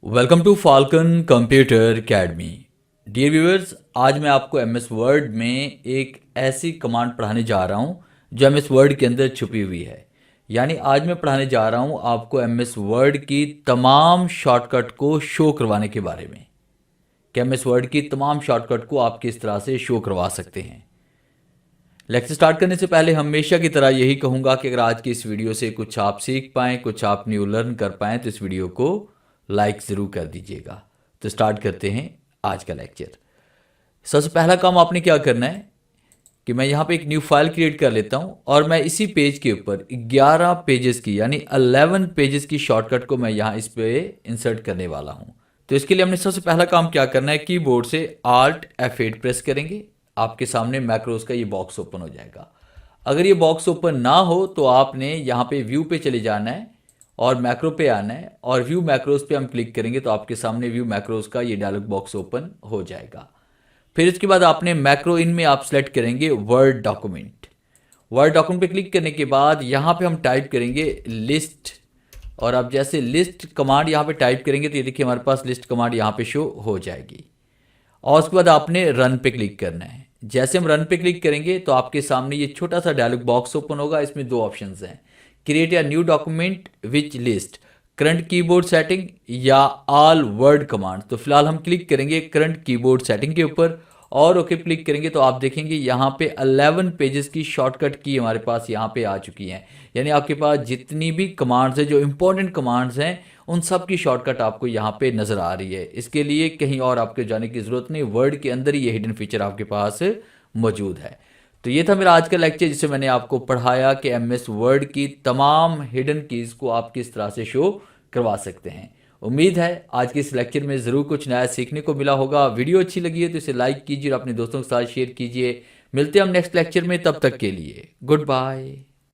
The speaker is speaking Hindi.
Welcome to Falcon computer academy. Dear viewers, आज मैं आपको एमएस वर्ड में एक ऐसी कमांड पढ़ाने जा रहा हूं जो एमएस वर्ड के अंदर छुपी हुई है। यानी आज मैं पढ़ाने जा रहा हूं आपको एमएस वर्ड की तमाम शॉर्टकट को शो करवाने के बारे में कि एमएस वर्ड की तमाम शॉर्टकट को आप किस तरह से शो करवा सकते हैं। लेक्चर स्टार्ट करने से पहले हमेशा की तरह यही कहूँगा कि अगर आज की इस वीडियो से कुछ आप सीख पाएँ, कुछ आप न्यू लर्न कर पाएँ तो इस वीडियो को लाइक ज़रूर कर दीजिएगा। तो स्टार्ट करते हैं आज का लेक्चर। सबसे पहला काम आपने क्या करना है कि मैं यहाँ पे एक न्यू फाइल क्रिएट कर लेता हूँ और मैं इसी पेज के ऊपर 11 पेजेस की यानी 11 पेजेस की शॉर्टकट को मैं यहाँ इस पे इंसर्ट करने वाला हूँ। तो इसके लिए हमने सबसे पहला काम क्या करना है, कीबोर्ड से Alt F8 प्रेस करेंगे। आपके सामने मैक्रोस का ये बॉक्स ओपन हो जाएगा। अगर ये बॉक्स ओपन ना हो तो आपने यहाँ पे व्यू पे चले जाना है और मैक्रो पे आना है और व्यू मैक्रोस पे हम क्लिक करेंगे तो आपके सामने व्यू मैक्रोस का ये डायलॉग बॉक्स ओपन हो जाएगा। फिर इसके बाद आपने मैक्रो इन में आप सेलेक्ट करेंगे वर्ड डॉक्यूमेंट। वर्ड डॉक्यूमेंट पे क्लिक करने के बाद यहाँ पे हम टाइप करेंगे लिस्ट और अब जैसे लिस्ट कमांड यहाँ पे टाइप करेंगे तो ये देखिए हमारे पास लिस्ट कमांड यहाँ पे शो हो जाएगी। और उसके बाद आपने रन पे क्लिक करना है। जैसे हम रन पे क्लिक करेंगे तो आपके सामने ये छोटा सा डायलॉग बॉक्स ओपन होगा। इसमें दो ऑप्शंस हैं, क्रिएट या new document which list, current keyboard setting या ऑल वर्ड कमांड। तो फिलहाल हम क्लिक करेंगे करंट कीबोर्ड सेटिंग के ऊपर और ओके क्लिक करेंगे तो आप देखेंगे यहाँ पे 11 पेजेस की शॉर्टकट की हमारे पास यहाँ पे आ चुकी हैं। यानी आपके पास जितनी भी कमांड्स हैं, जो इंपॉर्टेंट कमांड्स हैं, उन सब की शॉर्टकट आपको यहाँ पे नज़र आ रही है। इसके लिए कहीं और आपके जाने की ज़रूरत नहीं, वर्ड के अंदर ही ये हिडन फीचर आपके पास मौजूद है। तो ये था मेरा आज का लेक्चर जिसे मैंने आपको पढ़ाया कि एमएस वर्ड की तमाम हिडन कीज़ को आप किस तरह से शो करवा सकते हैं। उम्मीद है आज के इस लेक्चर में ज़रूर कुछ नया सीखने को मिला होगा। वीडियो अच्छी लगी है तो इसे लाइक कीजिए और अपने दोस्तों के साथ शेयर कीजिए। मिलते हैं हम नेक्स्ट लेक्चर में, तब तक के लिए गुड बाय।